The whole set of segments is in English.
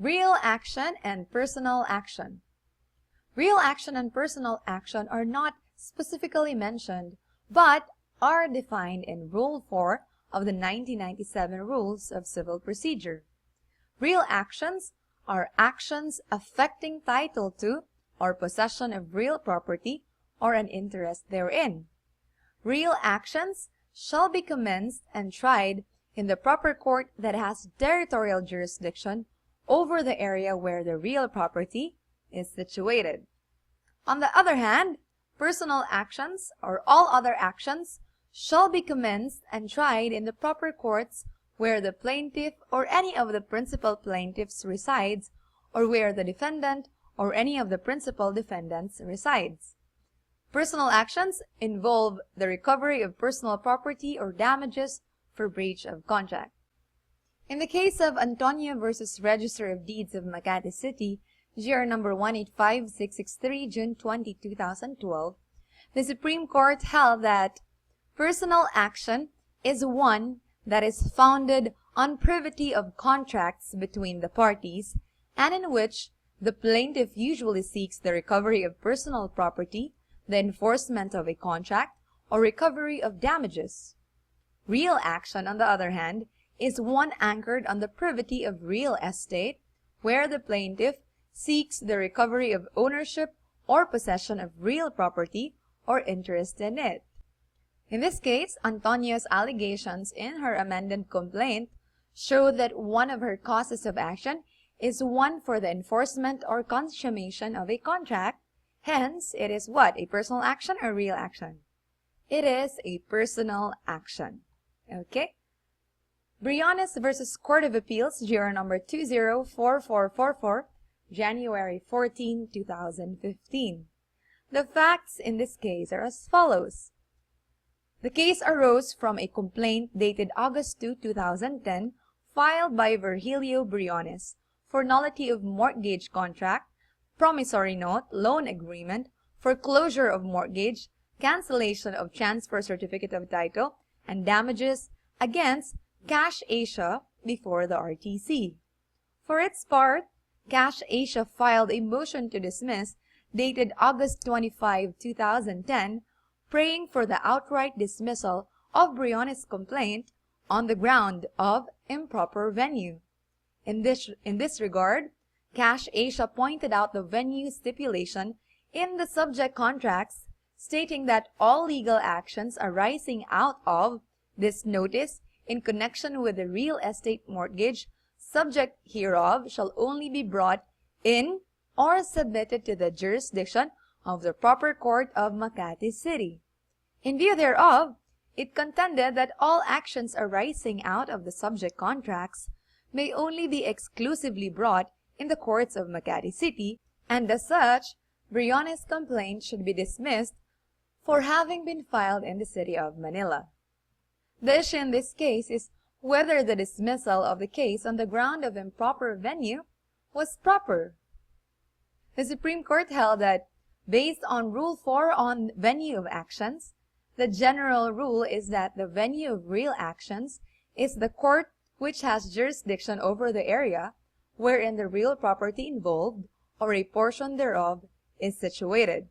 Real action and personal action. Real action and personal action are not specifically mentioned, but are defined in Rule 4 of the 1997 Rules of Civil Procedure. Real actions are actions affecting title to or possession of real property or an interest therein. Real actions shall be commenced and tried in the proper court that has territorial jurisdiction over the area where the real property is situated. On the other hand, personal actions or all other actions shall be commenced and tried in the proper courts where the plaintiff or any of the principal plaintiffs resides, or where the defendant or any of the principal defendants resides. Personal actions involve the recovery of personal property or damages for breach of contract. In the case of Antonio versus Register of Deeds of Makati City, GR number 185663, June 20, 2012, the Supreme Court held that personal action is one that is founded on privity of contracts between the parties and in which the plaintiff usually seeks the recovery of personal property, the enforcement of a contract, or recovery of damages. Real action, on the other hand, is one anchored on the privity of real estate, where the plaintiff seeks the recovery of ownership or possession of real property or interest in it. In this case, Antonio's allegations in her amended complaint show that one of her causes of action is one for the enforcement or consummation of a contract. Hence, it is what? A personal action or real action? It is a personal action. Okay? Briones versus Court of Appeals, GR number 204444, January 14, 2015. The facts in this case are as follows. The case arose from a complaint dated August 2, 2010, filed by Virgilio Briones for nullity of mortgage contract, promissory note, loan agreement, foreclosure of mortgage, cancellation of transfer certificate of title, and damages against Cash Asia before the RTC. For its part, Cash Asia filed a motion to dismiss dated August 25, 2010, praying for the outright dismissal of Briones' complaint on the ground of improper venue. In this regard, Cash Asia pointed out the venue stipulation in the subject contracts, stating that all legal actions arising out of this notice in connection with the real estate mortgage subject hereof shall only be brought in or submitted to the jurisdiction of the proper court of Makati City. In view thereof, it contended that all actions arising out of the subject contracts may only be exclusively brought in the courts of Makati City, and as such, Briones' complaint should be dismissed for having been filed in the city of Manila. The issue in this case is whether the dismissal of the case on the ground of improper venue was proper. The Supreme Court held that, based on Rule 4 on venue of actions, the general rule is that the venue of real actions is the court which has jurisdiction over the area wherein the real property involved or a portion thereof is situated,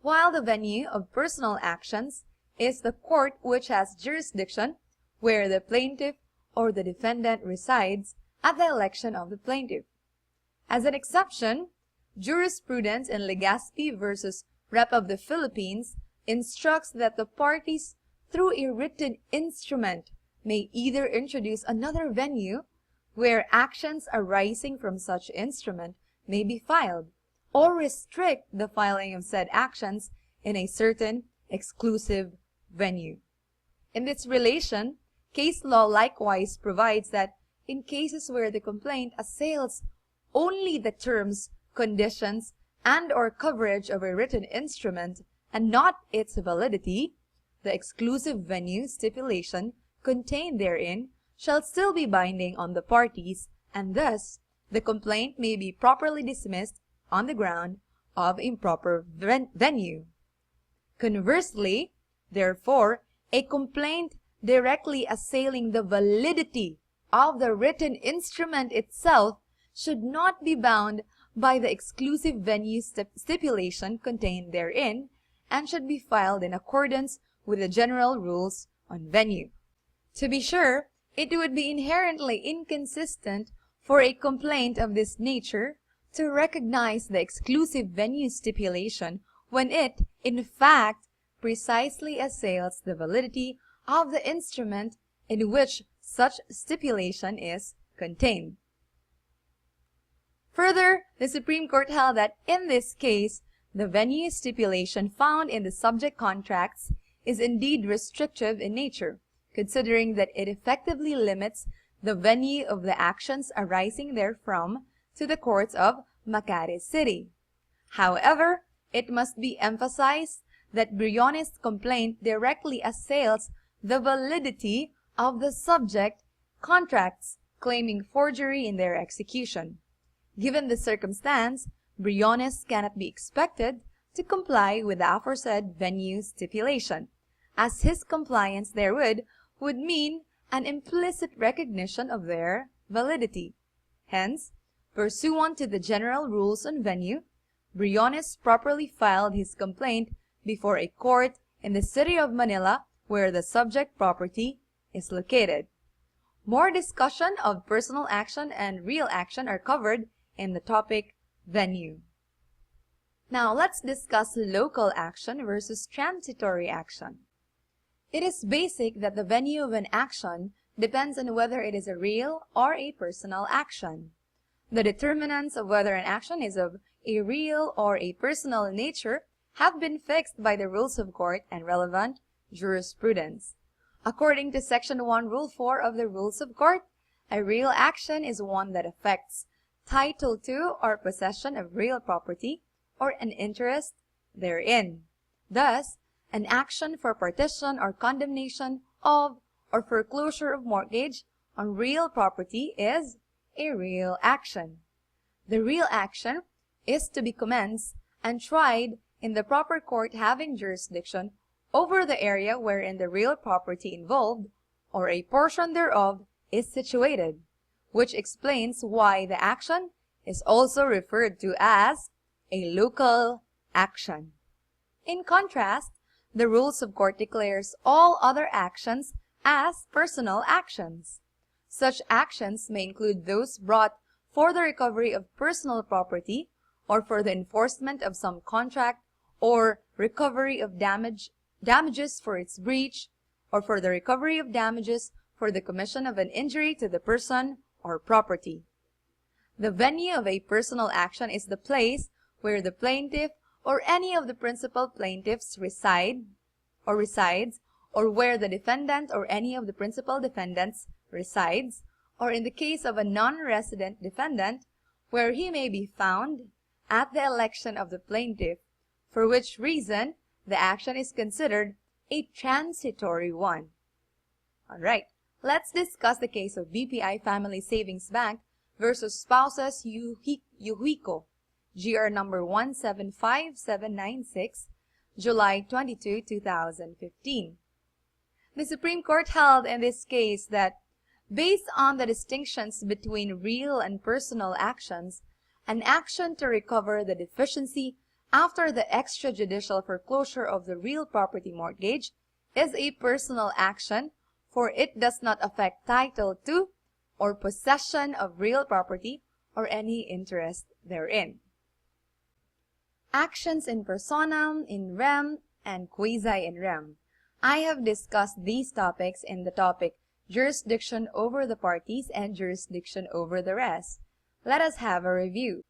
while the venue of personal actions is the court which has jurisdiction where the plaintiff or the defendant resides at the election of the plaintiff. As an exception, jurisprudence in Legazpi versus Rep of the Philippines instructs that the parties, through a written instrument, may either introduce another venue where actions arising from such instrument may be filed, or restrict the filing of said actions in a certain exclusive venue. In this relation, case law likewise provides that in cases where the complaint assails only the terms, conditions, and/or coverage of a written instrument and not its validity, the exclusive venue stipulation contained therein shall still be binding on the parties, and thus the complaint may be properly dismissed on the ground of improper venue. Conversely, therefore, a complaint directly assailing the validity of the written instrument itself should not be bound by the exclusive venue stipulation contained therein, and should be filed in accordance with the general rules on venue. To be sure, it would be inherently inconsistent for a complaint of this nature to recognize the exclusive venue stipulation when it, in fact, precisely assails the validity of the instrument in which such stipulation is contained. Further, the Supreme Court held that in this case, the venue stipulation found in the subject contracts is indeed restrictive in nature, considering that it effectively limits the venue of the actions arising therefrom to the courts of Makati City. However, it must be emphasized that Briones' complaint directly assails the validity of the subject contracts, claiming forgery in their execution. Given the circumstance, Briones cannot be expected to comply with the aforesaid venue stipulation, as his compliance therewith would mean an implicit recognition of their validity. Hence, pursuant to the general rules on venue, Briones properly filed his complaint before a court in the city of Manila where the subject property is located. More discussion of personal action and real action are covered in the topic venue. Now let's discuss local action versus transitory action. It is basic that the venue of an action depends on whether it is a real or a personal action. The determinants of whether an action is of a real or a personal nature have been fixed by the rules of court and relevant jurisprudence. According to Section 1, Rule 4 of the Rules of Court, a real action is one that affects title to or possession of real property or an interest therein. Thus, an action for partition or condemnation of or foreclosure of mortgage on real property is a real action. The real action is to be commenced and tried in the proper court having jurisdiction over the area wherein the real property involved, or a portion thereof, is situated, which explains why the action is also referred to as a local action. In contrast, the rules of court declares all other actions as personal actions. Such actions may include those brought for the recovery of personal property, or for the enforcement of some contract, or recovery of damages for its breach, or for the recovery of damages for the commission of an injury to the person or property. The venue of a personal action is the place where the plaintiff or any of the principal plaintiffs resides, or where the defendant or any of the principal defendants resides, or in the case of a non-resident defendant, where he may be found at the election of the plaintiff, for which reason the action is considered a transitory one. Alright, let's discuss the case of BPI Family Savings Bank versus Spouses Yuhico, GR number 175796, July 22, 2015. The Supreme Court held in this case that, based on the distinctions between real and personal actions, an action to recover the deficiency after the extrajudicial foreclosure of the real property mortgage is a personal action, for it does not affect title to or possession of real property or any interest therein. Actions in personam, in rem, and quasi in rem. I have discussed these topics in the topic jurisdiction over the parties and jurisdiction over the rest. Let us have a review.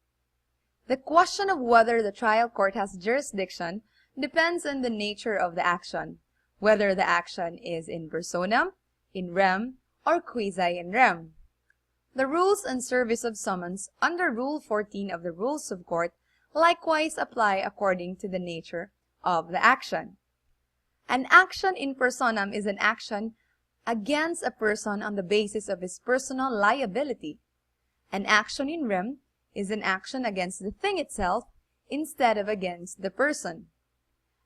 The question of whether the trial court has jurisdiction depends on the nature of the action, whether the action is in personam, in rem, or quasi in rem. The rules and service of summons under Rule 14 of the Rules of Court likewise apply according to the nature of the action. An action in personam is an action against a person on the basis of his personal liability. An action in rem is an action against the thing itself instead of against the person.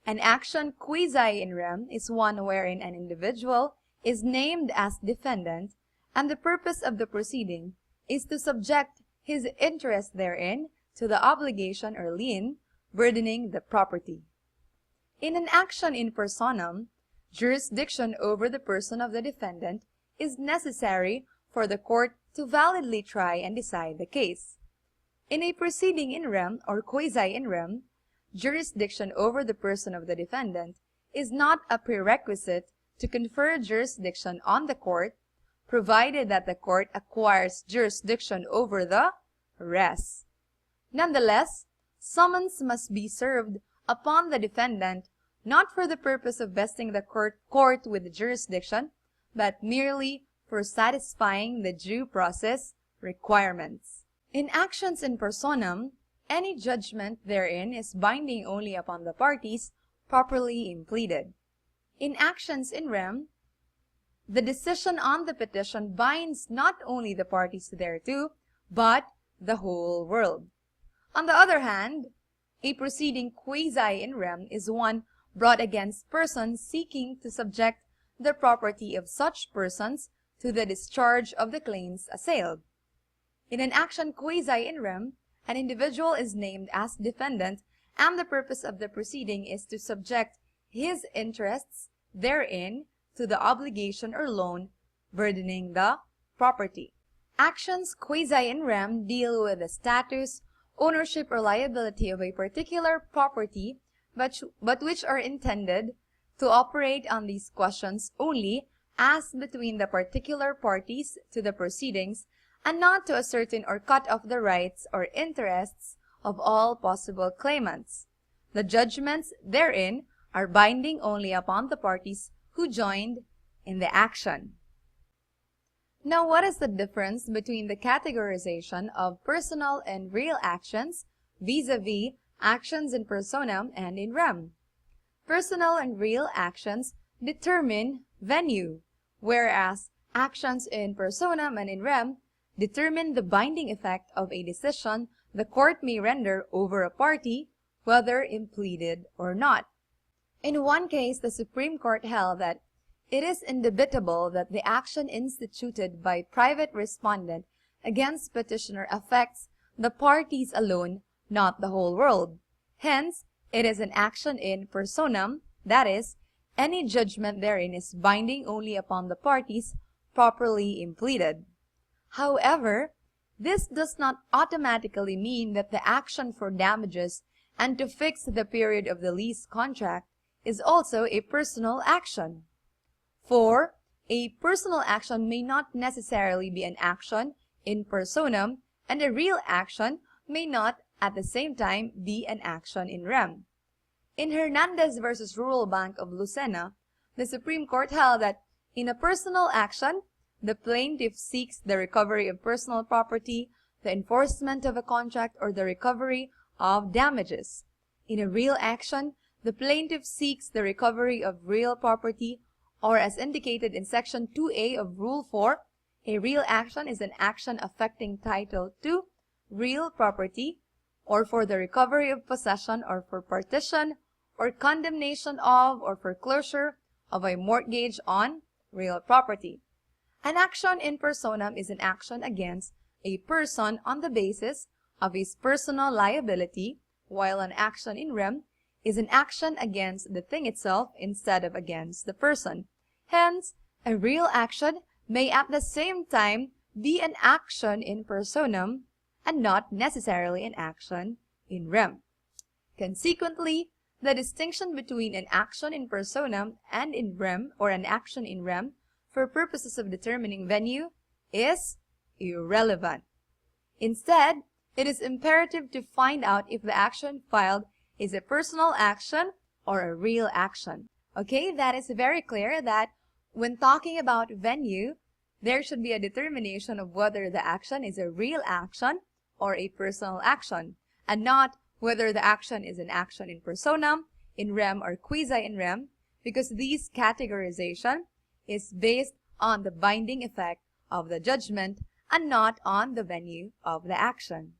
An action quasi in rem is one wherein an individual is named as defendant, and the purpose of the proceeding is to subject his interest therein to the obligation or lien burdening the property. In an action in personam, jurisdiction over the person of the defendant is necessary for the court to validly try and decide the case. In a proceeding in rem or quasi in rem, jurisdiction over the person of the defendant is not a prerequisite to confer jurisdiction on the court, provided that the court acquires jurisdiction over the res. Nonetheless, summons must be served upon the defendant not for the purpose of vesting the court with jurisdiction, but merely for satisfying the due process requirements. In actions in personam, any judgment therein is binding only upon the parties properly impleaded. In actions in rem, the decision on the petition binds not only the parties thereto, but the whole world. On the other hand, a proceeding quasi in rem is one brought against persons seeking to subject the property of such persons to the discharge of the claims assailed. In an action quasi in rem, an individual is named as defendant, and the purpose of the proceeding is to subject his interests therein to the obligation or loan burdening the property. Actions quasi in rem deal with the status, ownership, or liability of a particular property, but which are intended to operate on these questions only as between the particular parties to the proceedings, and not to ascertain or cut off the rights or interests of all possible claimants. The judgments therein are binding only upon the parties who joined in the action. Now, what is the difference between the categorization of personal and real actions vis-a-vis actions in personam and in rem? Personal and real actions determine venue, whereas actions in personam and in rem determine the binding effect of a decision the court may render over a party, whether impleaded or not. In one case, the Supreme Court held that it is indubitable that the action instituted by private respondent against petitioner affects the parties alone, not the whole world. Hence, it is an action in personam, that is, any judgment therein is binding only upon the parties properly impleaded. However, this does not automatically mean that the action for damages and to fix the period of the lease contract is also a personal action. For a personal action may not necessarily be an action in personam, and a real action may not at the same time be an action in rem. In Hernandez v. Rural Bank of Lucena, the Supreme Court held that in a personal action, the plaintiff seeks the recovery of personal property, the enforcement of a contract, or the recovery of damages. In a real action, the plaintiff seeks the recovery of real property, or as indicated in Section 2A of Rule 4, a real action is an action affecting title to real property, or for the recovery of possession, or for partition, or condemnation of, or foreclosure of a mortgage on real property. An action in personam is an action against a person on the basis of his personal liability, while an action in rem is an action against the thing itself instead of against the person. Hence, a real action may at the same time be an action in personam and not necessarily an action in rem. Consequently, the distinction between an action in personam and in rem, or an action in rem, for purposes of determining venue, is irrelevant. Instead, it is imperative to find out if the action filed is a personal action or a real action. Okay, that is very clear that when talking about venue, there should be a determination of whether the action is a real action or a personal action, and not whether the action is an action in personam, in rem, or quasi in rem, because this categorization is based on the binding effect of the judgment and not on the venue of the action.